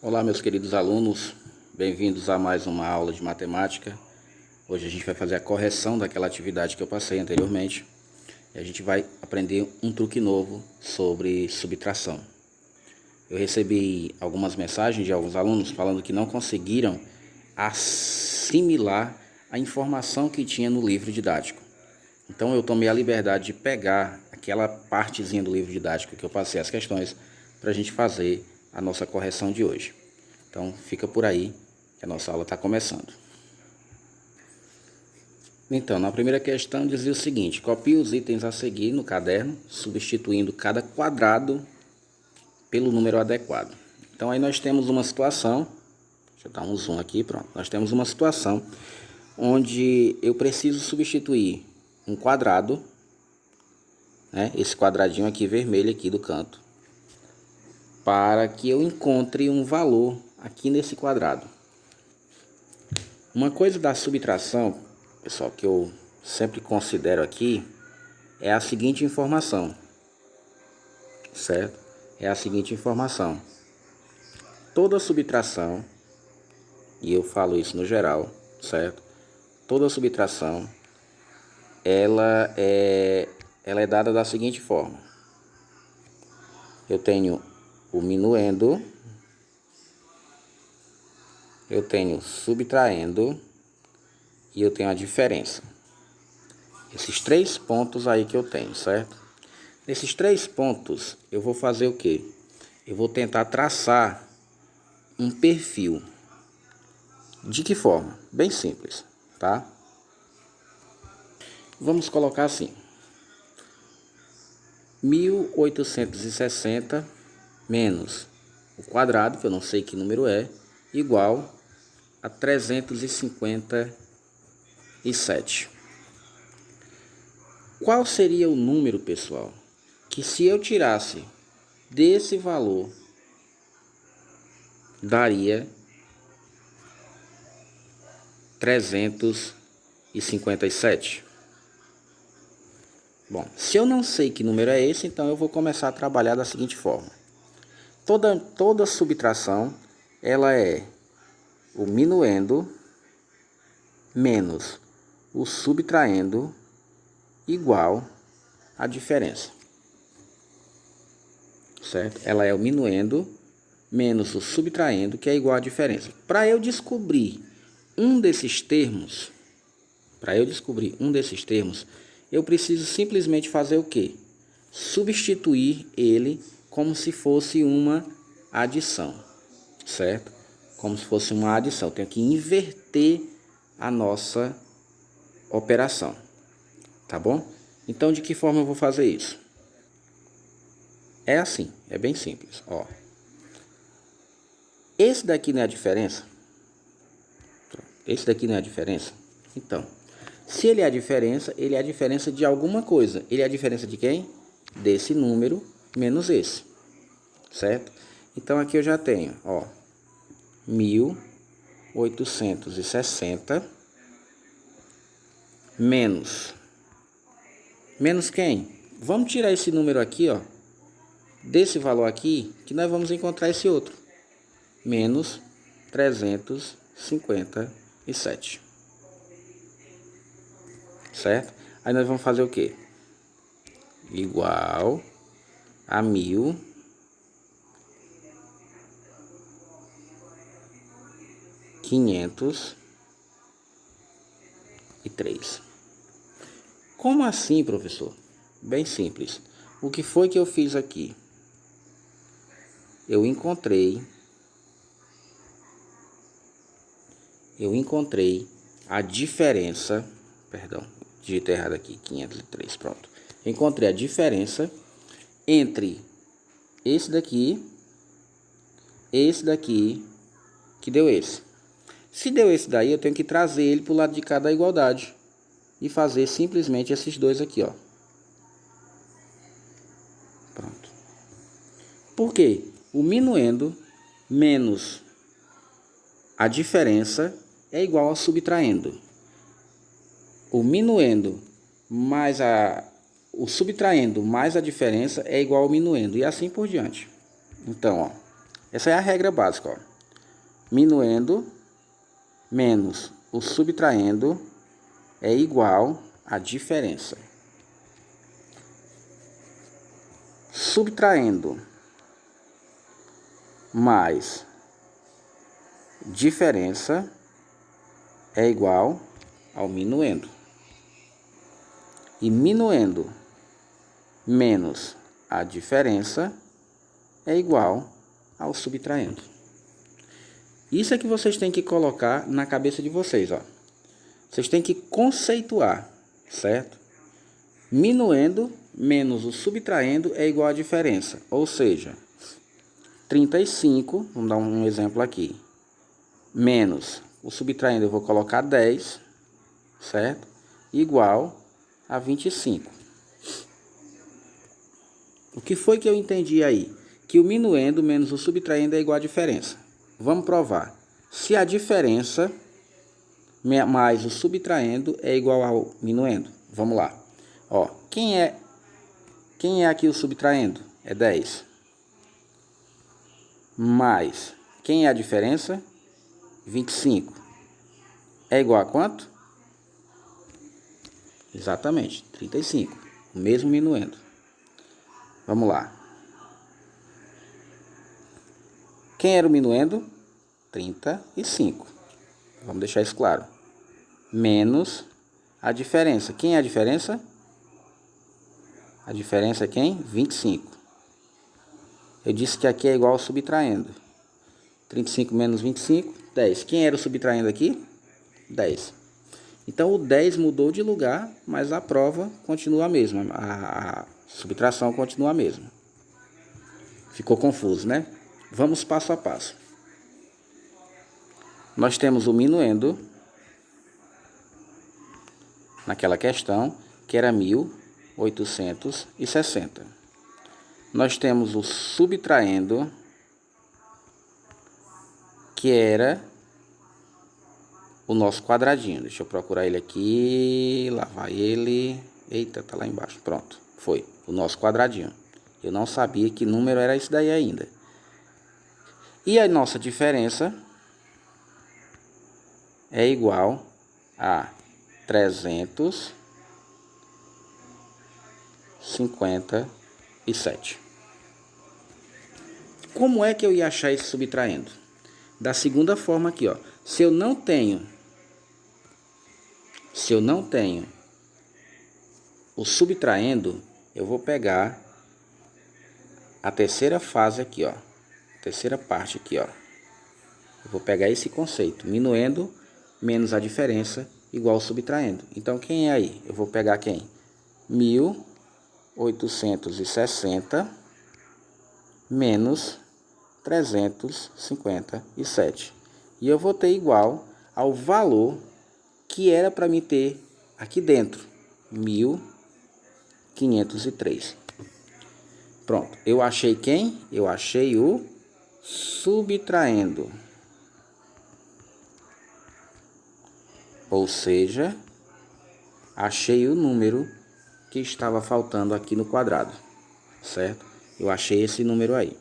Olá, meus queridos alunos, bem-vindos a mais uma aula de matemática. Hoje a gente vai fazer a correção daquela atividade que eu passei anteriormente e a gente vai aprender um truque novo sobre subtração. Eu recebi algumas mensagens de alguns alunos falando que não conseguiram assimilar a informação que tinha no livro didático. Então eu tomei a liberdade de pegar aquela partezinha do livro didático que eu passei as questões para a gente fazer a nossa correção de hoje. Então fica por aí que a nossa aula está começando. Então, na primeira questão dizia o seguinte: copie os itens a seguir no caderno, substituindo cada quadrado pelo número adequado. Então aí nós temos uma situação, deixa eu dar um zoom aqui, pronto. Nós temos uma situação onde eu preciso substituir um quadrado, né, esse quadradinho aqui vermelho aqui do canto, para que eu encontre um valor aqui nesse quadrado. Uma coisa da subtração, pessoal, que eu sempre considero aqui, é a seguinte informação, certo? É a seguinte informação. Toda subtração, e eu falo isso no geral, certo? Toda subtração, ela é dada da seguinte forma. Eu tenho o minuendo, eu tenho subtraindo e eu tenho a diferença. Esses três pontos aí que eu tenho, certo? Nesses três pontos eu vou fazer o quê? Eu vou tentar traçar um perfil. De que forma? Bem simples, tá? Vamos colocar assim: 1860 menos o quadrado, que eu não sei que número é, igual a 357. Qual seria o número, pessoal, que se eu tirasse desse valor, daria 357? Bom, se eu não sei que número é esse, então eu vou começar a trabalhar da seguinte forma. Toda subtração, ela é o minuendo menos o subtraindo igual a diferença, certo? Ela é o minuendo menos o subtraindo, que é igual a diferença. Para eu descobrir um desses termos, eu preciso simplesmente fazer o quê? Substituir ele como se fosse uma adição, certo? Como se fosse uma adição. Eu tenho que inverter a nossa operação, tá bom? Então, de que forma eu vou fazer isso? É assim, é bem simples, ó. Esse daqui não é a diferença? Esse daqui não é a diferença? Então, se ele é a diferença de alguma coisa. Ele é a diferença de quem? Desse número menos esse, certo? Então, aqui eu já tenho, ó, 1860 menos quem? Vamos tirar esse número aqui, ó, desse valor aqui, que nós vamos encontrar esse outro, menos 357, certo? Aí nós vamos fazer o quê? Igual a 1503. Como assim, professor? Bem simples. O que foi que eu fiz aqui? Eu encontrei a diferença, perdão, digitei errado aqui, 503, pronto. Encontrei a diferença entre esse daqui, que deu esse. Se deu esse daí, eu tenho que trazer ele para o lado de cá da igualdade e fazer simplesmente esses dois aqui, ó. Pronto. Por quê? O minuendo menos a diferença é igual ao subtraindo. O minuendo mais o subtraindo mais a diferença é igual ao minuendo, e assim por diante. Então, ó, essa é a regra básica, ó. minuendo menos o subtraindo é igual à diferença. Subtraindo mais diferença é igual ao minuendo. E minuendo menos a diferença é igual ao subtraindo. Isso é que vocês têm que colocar na cabeça de vocês, ó. Vocês têm que conceituar, certo? Minuendo menos o subtraindo é igual à diferença. Ou seja, 35, vamos dar um exemplo aqui, menos o subtraindo eu vou colocar 10, certo? Igual a 25. O que foi que eu entendi aí? Que o minuendo menos o subtraindo é igual à diferença. Vamos provar. Se a diferença mais o subtraindo é igual ao minuendo. Vamos lá. Ó, quem é aqui o subtraindo? É 10. Mais, quem é a diferença? 25. É igual a quanto? Exatamente, 35. O mesmo minuendo. Vamos lá. Quem era o minuendo? 35. Vamos deixar isso claro. Menos a diferença. Quem é a diferença? A diferença é quem? 25. Eu disse que aqui é igual ao subtraindo. 35 menos 25, 10. Quem era o subtraindo aqui? 10. Então o 10 mudou de lugar, mas a prova continua a mesma. A subtração continua a mesma. Ficou confuso, né? Vamos passo a passo. Nós temos o minuendo naquela questão, que era 1860. Nós temos o subtraindo, que era o nosso quadradinho. Deixa eu procurar ele aqui, lá vai ele. Eita, tá lá embaixo. Pronto, foi o nosso quadradinho. Eu não sabia que número era esse daí ainda. E a nossa diferença é igual a 357. Como é que eu ia achar esse subtraindo? Da segunda forma aqui, ó. Se eu não tenho o subtraindo, eu vou pegar a terceira fase aqui, ó. Terceira parte aqui, ó. Eu vou pegar esse conceito, minuendo menos a diferença igual ao subtraindo. Então, quem é aí? Eu vou pegar quem? 1860 menos 357. E eu vou ter igual ao valor que era para mim ter aqui dentro, 1503. Pronto, eu achei quem? Eu achei o subtraindo. Ou seja, achei o número que estava faltando aqui no quadrado, certo? Eu achei esse número aí.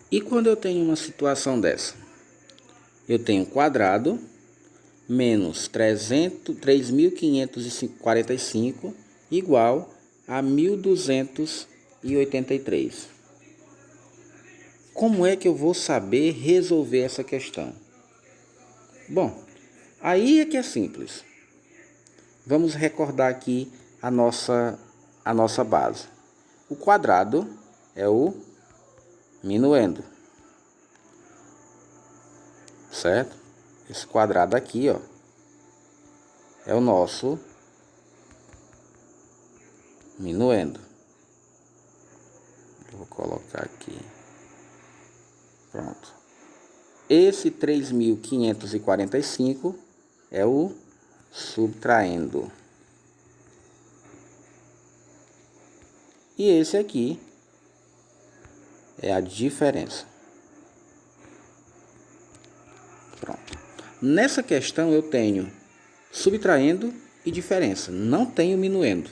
E quando eu tenho uma situação dessa? Eu tenho quadrado menos 3.545 igual a 1.283. Como é que eu vou saber resolver essa questão? Bom, aí é que é simples. Vamos recordar aqui a nossa base. O quadrado é o minuendo, certo? Esse quadrado aqui, ó, é o nosso minuendo. Eu vou colocar aqui. Pronto. Esse 3.545 é o subtraindo. E esse aqui é a diferença. Pronto. Nessa questão eu tenho subtraindo e diferença. Não tenho minuendo.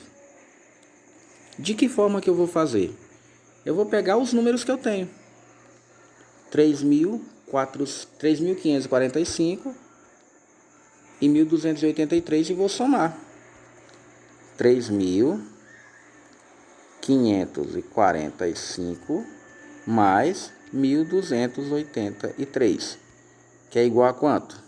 De que forma que eu vou fazer? Eu vou pegar os números que eu tenho. 3.545 e 1.283 e vou somar. 3.545 mais 1.283, que é igual a quanto?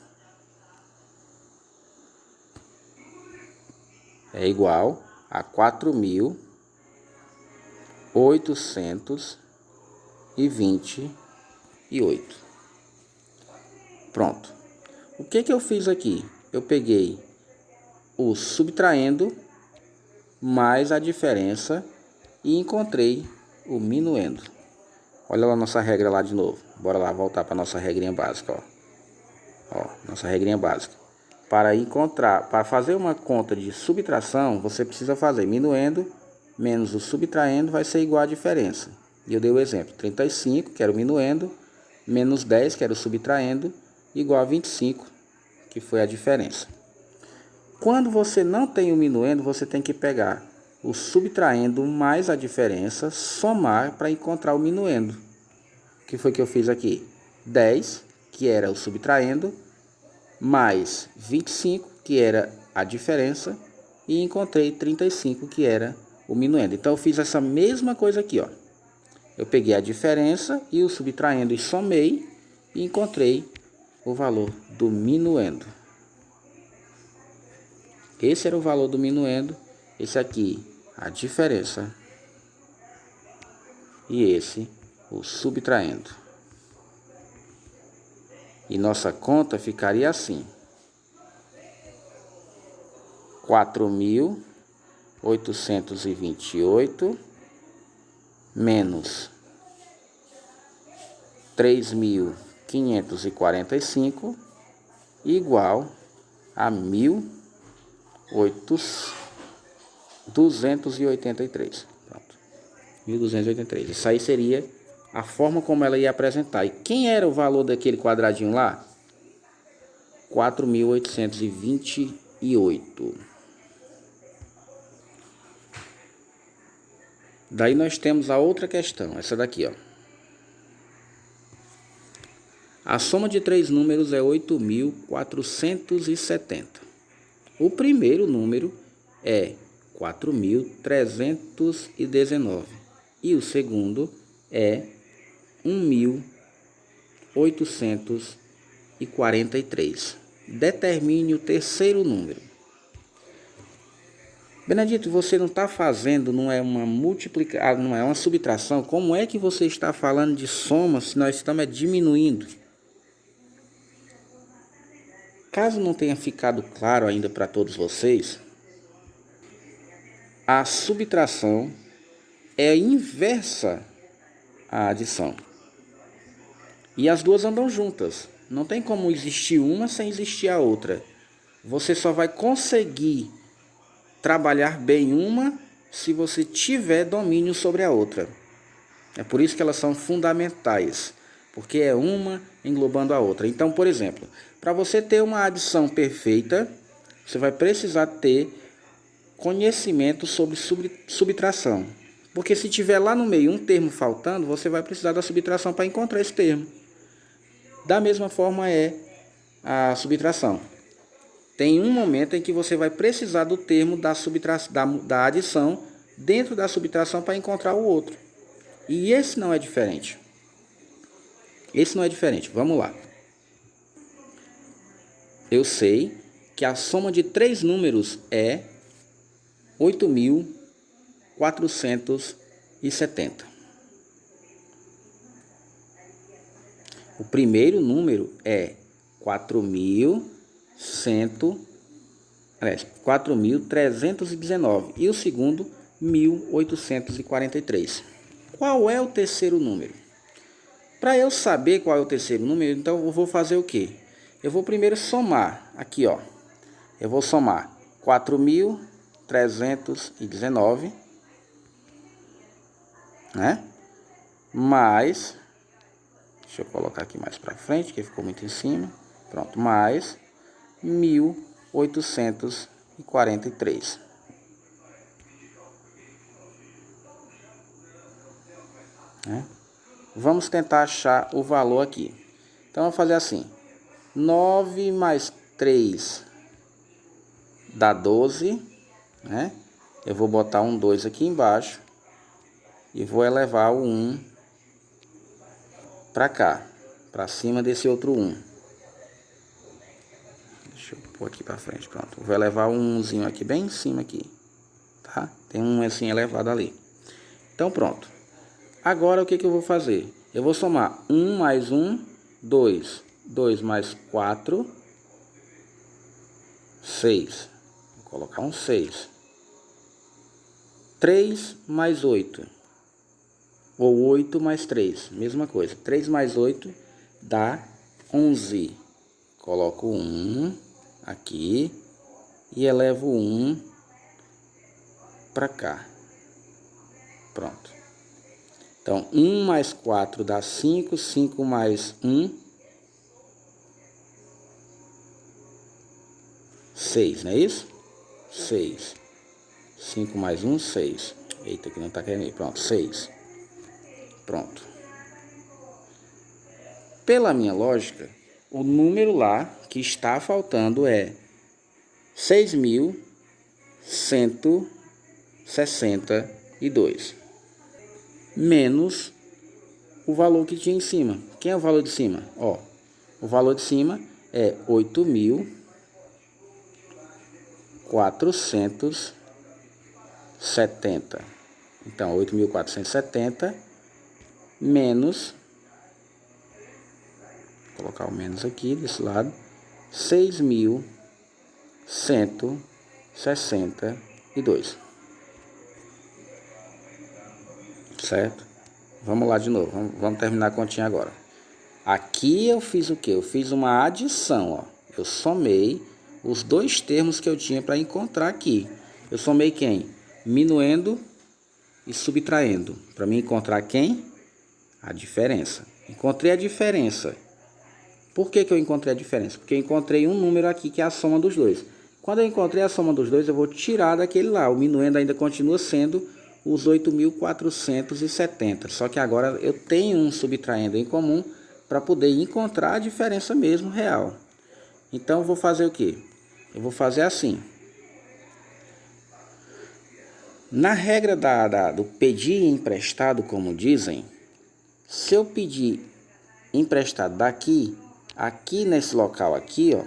É igual a 4.828. Pronto. O que eu fiz aqui? Eu peguei o subtraindo mais a diferença e encontrei o minuendo. Olha lá a nossa regra lá de novo. Bora lá voltar para nossa regrinha básica, ó. Nossa regrinha básica. Para fazer uma conta de subtração, você precisa fazer minuendo menos o subtraindo vai ser igual a diferença. E eu dei o exemplo, 35, que era o minuendo, menos 10, que era o subtraindo, igual a 25, que foi a diferença. Quando você não tem o minuendo, você tem que pegar o subtraindo mais a diferença, somar para encontrar o minuendo. O que foi que eu fiz aqui? 10, que era o subtraindo, mais 25, que era a diferença, e encontrei 35, que era o minuendo. Então eu fiz essa mesma coisa aqui, ó. Eu peguei a diferença e o subtraindo e somei e encontrei o valor do minuendo. Esse era o valor do minuendo, esse aqui a diferença e esse o subtraindo. E nossa conta ficaria assim: 4.828 menos 3.545 igual a 1.283. Pronto. 1.283. Isso aí seria a forma como ela ia apresentar. E quem era o valor daquele quadradinho lá? 4.828. Daí nós temos a outra questão, essa daqui, ó. A soma de três números é 8.470. O primeiro número é 4.319 e o segundo é 1.843. Determine o terceiro número. Benedito, você não está fazendo, não é uma multiplicação, não é uma subtração. Como é que você está falando de soma se nós estamos diminuindo? Caso não tenha ficado claro ainda para todos vocês, a subtração é inversa à adição. E as duas andam juntas. Não tem como existir uma sem existir a outra. Você só vai conseguir trabalhar bem uma se você tiver domínio sobre a outra. É por isso que elas são fundamentais, porque é uma englobando a outra. Então, por exemplo, para você ter uma adição perfeita, você vai precisar ter conhecimento sobre subtração. Porque se tiver lá no meio um termo faltando, você vai precisar da subtração para encontrar esse termo. Da mesma forma é a subtração. Tem um momento em que você vai precisar do termo da adição dentro da subtração para encontrar o outro. E esse não é diferente. Esse não é diferente. Vamos lá. Eu sei que a soma de três números é 8.470. O primeiro número é 4.319 e o segundo 1.843. Qual é o terceiro número? Para eu saber qual é o terceiro número, então eu vou fazer o quê? Eu vou primeiro somar aqui, ó. Eu vou somar 4.319, né? Mais, deixa eu colocar aqui mais para frente, que ficou muito em cima. Pronto, mais 1.843. Né? Vamos tentar achar o valor aqui. Então, vamos fazer assim. 9 mais 3 dá 12, né? Eu vou botar um 2 aqui embaixo e vou elevar o 1 para cá, para cima desse outro 1. Deixa eu pôr aqui para frente, pronto. Vou elevar um 1zinho aqui bem em cima aqui, tá? Tem um assim elevado ali. Então pronto. Agora o que eu vou fazer? Eu vou somar 1 mais 1, 2. 2 mais 4, 6. Vou colocar um 6. 3 mais 8. Ou 8 mais 3. Mesma coisa. 3 mais 8 dá 11. Coloco 1 aqui e elevo 1 para cá. Pronto. Então, 1 mais 4 dá 5. 5 mais 1... 6, não é isso? 6. 5 mais 1, 6. Eita, que não tá querendo ir. Pronto, 6. Pronto. Pela minha lógica, o número lá que está faltando é 6.162. Menos o valor que tinha em cima. Quem é o valor de cima? Ó, o valor de cima é 8.470. Então, 8.470 menos, vou colocar o menos aqui desse lado, 6.162. Certo? Vamos lá de novo, vamos terminar a continha agora. Aqui eu fiz o quê? Eu fiz uma adição, ó. Eu somei os dois termos que eu tinha para encontrar aqui. Eu somei quem? Minuendo e subtraindo. Para mim encontrar quem? A diferença. Encontrei a diferença. Por que eu encontrei a diferença? Porque eu encontrei um número aqui que é a soma dos dois. Quando eu encontrei a soma dos dois, eu vou tirar daquele lá. O minuendo ainda continua sendo os 8.470. Só que agora eu tenho um subtraendo em comum para poder encontrar a diferença mesmo real. Então eu vou fazer o quê? Eu vou fazer assim. Na regra do pedir emprestado, como dizem, se eu pedir emprestado daqui, aqui nesse local aqui, ó,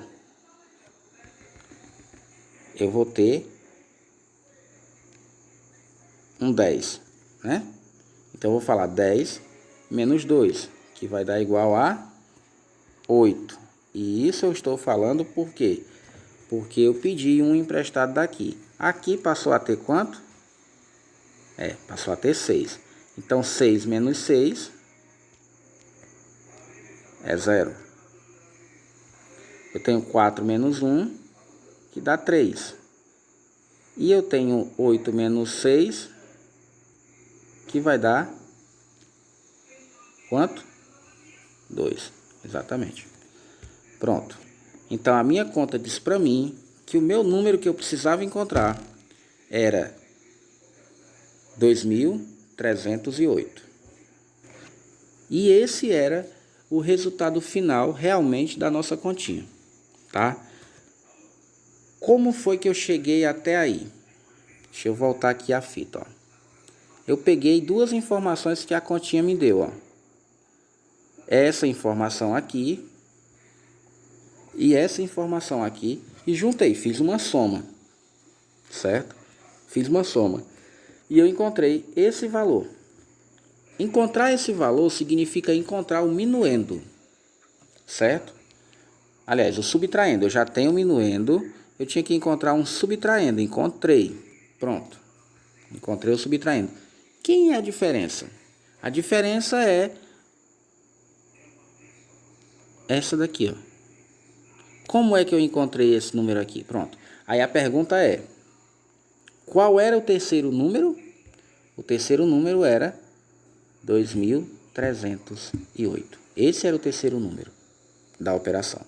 eu vou ter um 10, né? Então eu vou falar 10 menos 2, que vai dar igual a 8. E isso eu estou falando por quê? Porque eu pedi um emprestado daqui. Aqui passou a ter quanto? Passou a ter 6. Então 6 menos 6 é 0. Eu tenho 4 menos 1, que dá 3. E eu tenho 8 menos 6, que vai dar quanto? 2, exatamente. Pronto. Então a minha conta diz para mim que o meu número que eu precisava encontrar era 2.308. E esse era o resultado final realmente da nossa continha, tá? Como foi que eu cheguei até aí? Deixa eu voltar aqui a fita, ó. Eu peguei duas informações que a continha me deu, ó. Essa informação aqui e essa informação aqui, e juntei, fiz uma soma, certo? Fiz uma soma e eu encontrei esse valor. Encontrar esse valor significa encontrar o minuendo, certo? Aliás, o subtraendo, eu já tenho o minuendo, eu tinha que encontrar um subtraendo, encontrei, pronto. Encontrei o subtraendo. Quem é a diferença? A diferença é essa daqui, ó. Como é que eu encontrei esse número aqui? Pronto. Aí a pergunta é: qual era o terceiro número? O terceiro número era 2.308. Esse era o terceiro número da operação.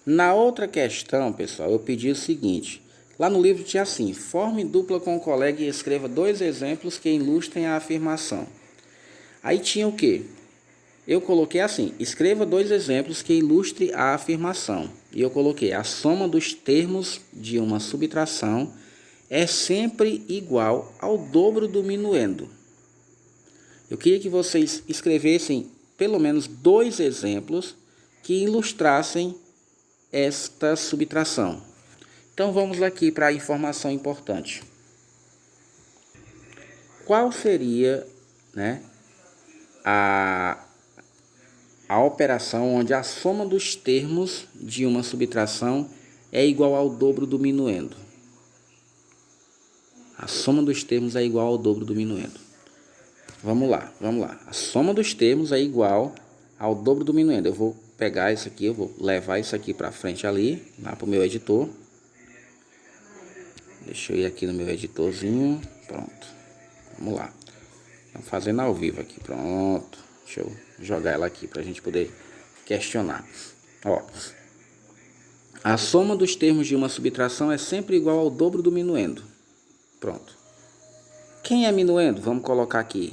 Na outra questão, pessoal, eu pedi o seguinte. Lá no livro tinha assim: forme dupla com o colega e escreva 2 exemplos que ilustrem a afirmação. Aí tinha o quê? Eu coloquei assim, escreva 2 exemplos que ilustre a afirmação. E eu coloquei, a soma dos termos de uma subtração é sempre igual ao dobro do minuendo. Eu queria que vocês escrevessem pelo menos 2 exemplos que ilustrassem esta subtração. Então vamos aqui para a informação importante. Qual seria, né, a operação onde a soma dos termos de uma subtração é igual ao dobro do minuendo? A soma dos termos é igual ao dobro do minuendo. Vamos lá. A soma dos termos é igual ao dobro do minuendo. Eu vou pegar isso aqui, eu vou levar isso aqui para frente ali, lá para o meu editor. Deixa eu ir aqui no meu editorzinho. Pronto. Vamos lá. Estamos fazendo ao vivo aqui. Pronto. Deixa eu jogar ela aqui para a gente poder questionar. Ó. A soma dos termos de uma subtração é sempre igual ao dobro do minuendo. Pronto. Quem é minuendo? Vamos colocar aqui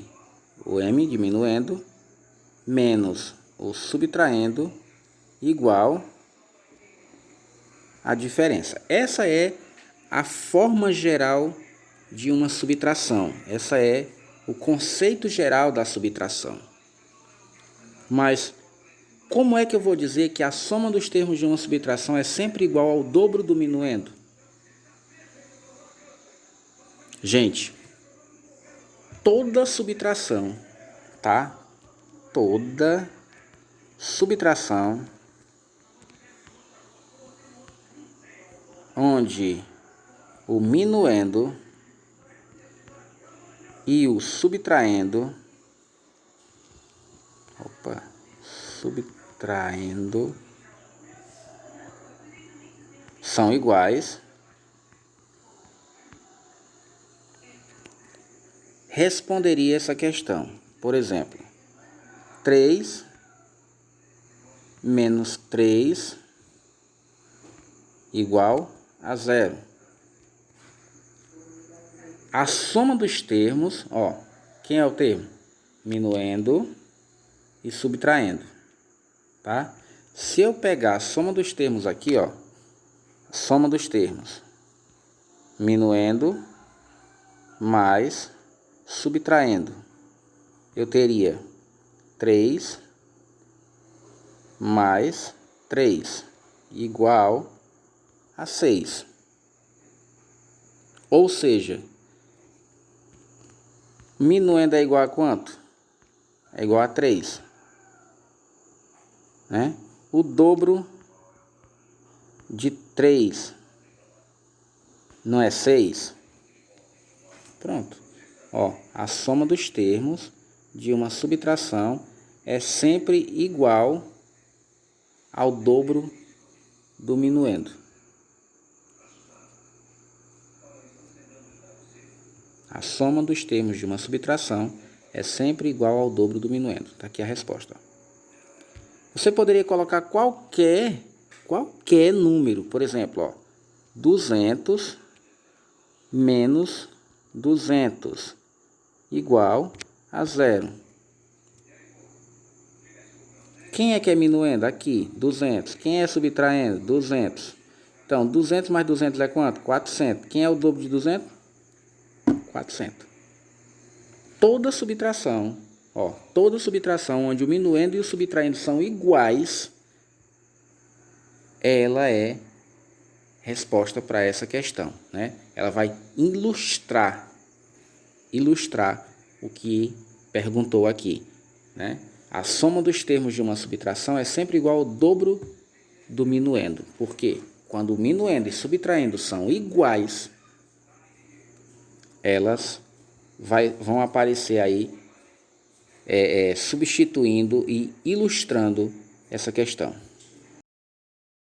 o M de minuendo menos o subtraendo igual a diferença. Essa é a forma geral de uma subtração. Essa é o conceito geral da subtração. Mas como é que eu vou dizer que a soma dos termos de uma subtração é sempre igual ao dobro do minuendo? Gente, toda subtração, tá? Toda subtração onde o minuendo e o subtraendo, são iguais, responderia essa questão. Por exemplo, 3 menos 3 igual a 0. A soma dos termos, ó, quem é o termo? Minuendo e subtraendo, tá? Se eu pegar a soma dos termos aqui, ó, a soma dos termos, minuendo mais subtraindo, eu teria 3 mais 3 igual a 6. Ou seja, minuendo é igual a quanto? É igual a 3. Né? O dobro de 3 não é 6? Pronto. Ó, a soma dos termos de uma subtração é sempre igual ao dobro do minuendo. A soma dos termos de uma subtração é sempre igual ao dobro do minuendo. Está aqui a resposta. Você poderia colocar qualquer número. Por exemplo, ó, 200 menos 200 igual a 0. Quem é que é minuendo? Aqui, 200. Quem é subtraindo? 200. Então, 200 mais 200 é quanto? 400. Quem é o dobro de 200? 400. Toda subtração, ó, toda subtração onde o minuendo e o subtraindo são iguais, ela é resposta para essa questão, né? Ela vai ilustrar o que perguntou aqui, né? A soma dos termos de uma subtração é sempre igual ao dobro do minuendo. Por quê? Quando o minuendo e subtraindo são iguais, elas vão aparecer aí substituindo e ilustrando essa questão.